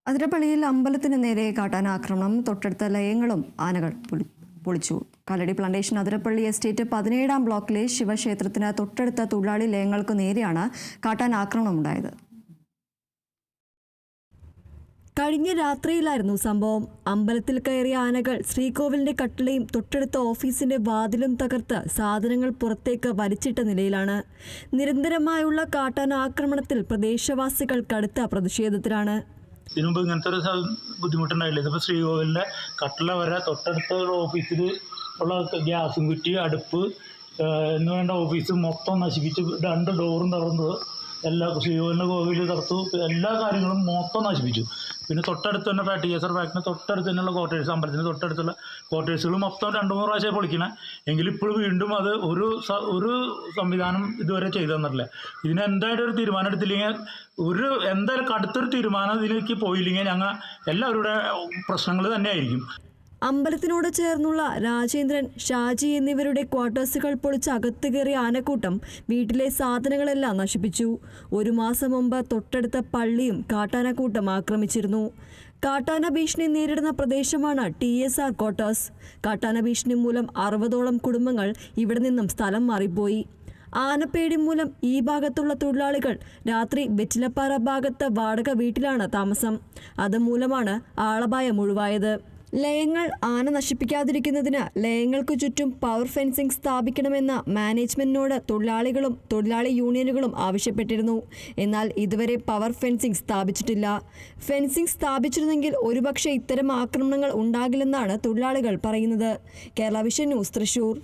അതിരപ്പള്ളിയിൽ അമ്പലത്തിന് നേരെ കാട്ടാനാക്രമണം. തൊട്ടടുത്ത ലയങ്ങളും ആനകൾ പൊളിച്ചു. കല്ലടി പ്ലാന്റേഷൻ അതിരപ്പള്ളി എസ്റ്റേറ്റ് 17-ാം ബ്ലോക്കിലെ ശിവക്ഷേത്രത്തിന് തൊട്ടടുത്ത തൊഴിലാളി ലയങ്ങൾക്ക് നേരെയാണ് കാട്ടാനാക്രമണം ഉണ്ടായത്. കഴിഞ്ഞ രാത്രിയിലായിരുന്നു സംഭവം. അമ്പലത്തിൽ കയറിയ ആനകൾ ശ്രീകോവിലിന്റെ കട്ടിലയും തൊട്ടടുത്ത ഓഫീസിന്റെ വാതിലും തകർത്ത് സാധനങ്ങൾ പുറത്തേക്ക് വലിച്ചിട്ട നിലയിലാണ്. നിരന്തരമായുള്ള കാട്ടാനാക്രമണത്തിൽ പ്രദേശവാസികൾ കടുത്ത പ്രതിഷേധത്തിലാണ്. ഇതിനുമുമ്പ് ഇങ്ങനത്തെ ഒരു ബുദ്ധിമുട്ടുണ്ടായില്ല. ഇതിപ്പോൾ ശ്രീകോവിലിൻ്റെ കട്ടില വരെ തൊട്ടടുത്ത ഓഫീസിൽ ഉള്ള ഗ്യാസും കുറ്റി, അടുപ്പ് എന്ന് വേണ്ട ഓഫീസ് മൊത്തം നശിപ്പിച്ച് 2 ഡോറും തുറന്നത്, എല്ലാ ശ്രീകോവിലിൻ്റെ കോവിൽ തകർത്തു, എല്ലാ കാര്യങ്ങളും മൊത്തം നശിപ്പിച്ചു. പിന്നെ തൊട്ടടുത്ത് തന്നെ ഫാക്ടറി തൊട്ടടുത്ത് തന്നെയുള്ള ക്വാർട്ടേഴ്സ്, അമ്പലത്തിന് തൊട്ടടുത്തുള്ള ക്വാർട്ടേഴ്സുകൾ മൊത്തം 2-3 പ്രാവശ്യം പൊളിക്കണം. എങ്കിലും ഇപ്പോഴും വീണ്ടും അത് ഒരു സംവിധാനം ഇതുവരെ ചെയ്തു തന്നിട്ടില്ല. ഇതിന് എന്തായാലും ഒരു തീരുമാനം എടുത്തില്ലെങ്കിൽ, എന്തായാലും കടുത്തൊരു തീരുമാനം ഇതിലേക്ക് പോയില്ലെങ്കിൽ ഞങ്ങൾ എല്ലാവരുടെ പ്രശ്നങ്ങൾ തന്നെയായിരിക്കും. അമ്പലത്തിനോട് ചേർന്നുള്ള രാജേന്ദ്രൻ, ഷാജി എന്നിവരുടെ ക്വാർട്ടേഴ്സുകൾ പൊളിച്ച് അകത്ത് കയറിയ ആനക്കൂട്ടം വീട്ടിലെ സാധനങ്ങളെല്ലാം നശിപ്പിച്ചു. 1 മാസം മുമ്പ് തൊട്ടടുത്ത പള്ളിയും കാട്ടാനക്കൂട്ടം ആക്രമിച്ചിരുന്നു. കാട്ടാന ഭീഷണി നേരിടുന്ന പ്രദേശമാണ് TSR ക്വാർട്ടേഴ്സ്. കാട്ടാന ഭീഷണി മൂലം 60ഓളം കുടുംബങ്ങൾ ഇവിടെ നിന്നും സ്ഥലം മാറിപ്പോയി. ആനപ്പേടി മൂലം ഈ ഭാഗത്തുള്ള തൊഴിലാളികൾ രാത്രി വെറ്റിലപ്പാറ ഭാഗത്ത് വാടക വീട്ടിലാണ് താമസം. അതുമൂലമാണ് ആളപായം ഒഴിവായത്. ലയങ്ങൾ ആന നശിപ്പിക്കാതിരിക്കുന്നതിന് ലയങ്ങൾക്ക് ചുറ്റും പവർ ഫെൻസിംഗ് സ്ഥാപിക്കണമെന്ന് മാനേജ്മെന്റിനോട് തൊഴിലാളികളും തൊഴിലാളി യൂണിയനുകളും ആവശ്യപ്പെട്ടിരുന്നു. എന്നാൽ ഇതുവരെ പവർ ഫെൻസിംഗ് സ്ഥാപിച്ചിട്ടില്ല. ഫെൻസിംഗ് സ്ഥാപിച്ചിരുന്നെങ്കിൽ ഒരുപക്ഷെ ഇത്തരം ആക്രമണങ്ങൾ ഉണ്ടാകില്ലെന്നാണ് തൊഴിലാളികൾ പറയുന്നത്. Kerala vision news, Thrissur.